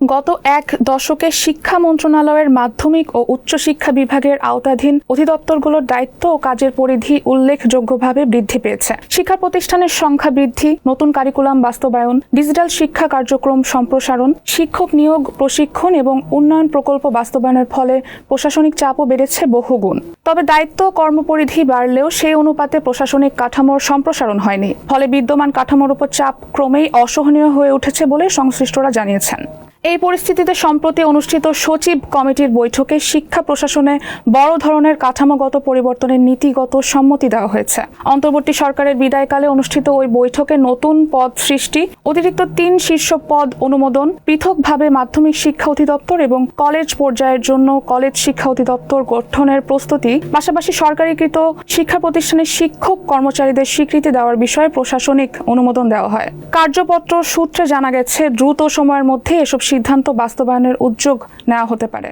গত এক দশকে শিক্ষা মন্ত্রণালয়ের মাধ্যমিক ও উচ্চশিক্ষা বিভাগের আওতাধীন অধিদপ্তরগুলোর দায়িত্ব ও কাজের পরিধি উল্লেখযোগ্যভাবে বৃদ্ধি পেয়েছে। শিক্ষা প্রতিষ্ঠানের সংখ্যা বৃদ্ধি, নতুন কারিকুলাম বাস্তবায়ন, ডিজিটাল শিক্ষা কার্যক্রম সম্প্রসারণ, শিক্ষক নিয়োগ, প্রশিক্ষণ এবং উন্নয়ন প্রকল্প বাস্তবায়নের ফলে প্রশাসনিক চাপও বেড়েছে বহুগুণ। তবে দায়িত্ব কর্মপরিধি বাড়লেও সেই অনুপাতে প্রশাসনিক কাঠামোর সম্প্রসারণ হয়নি। ফলে বিদ্যমান কাঠামোর উপর চাপ ক্রমেই অসহনীয় হয়ে উঠেছে বলে সংশ্লিষ্টরা জানিয়েছেন। এই পরিস্থিতিতে সম্প্রতি অনুষ্ঠিত সচিব কমিটির বৈঠকে শিক্ষা প্রশাসনে বড় ধরনের কাঠামোগত পরিবর্তনের নীতিগত সম্মতি দেওয়া হয়েছে। অন্তর্বর্তী সরকারের বিদায়কালে অনুষ্ঠিত ওই বৈঠকে নতুন পদ সৃষ্টি, অতিরিক্ত 3 শীর্ষ পদ অনুমোদন, পৃথকভাবে মাধ্যমিক শিক্ষা অধিদপ্তর এবং কলেজ পর্যায়ের জন্য কলেজ শিক্ষা অধিদপ্তর গঠনের প্রস্তুতি, পাশাপাশি সরকারিকৃত শিক্ষা প্রতিষ্ঠানের শিক্ষক কর্মচারীদের স্বীকৃতি দেওয়ার বিষয়ে প্রশাসনিক অনুমোদন দেওয়া হয়। কার্যপত্র সূত্রে জানা গেছে, দ্রুত সময়ের মধ্যে এসব সিদ্ধান্ত বাস্তবায়নের উদ্যোগ নেওয়া হতে পারে।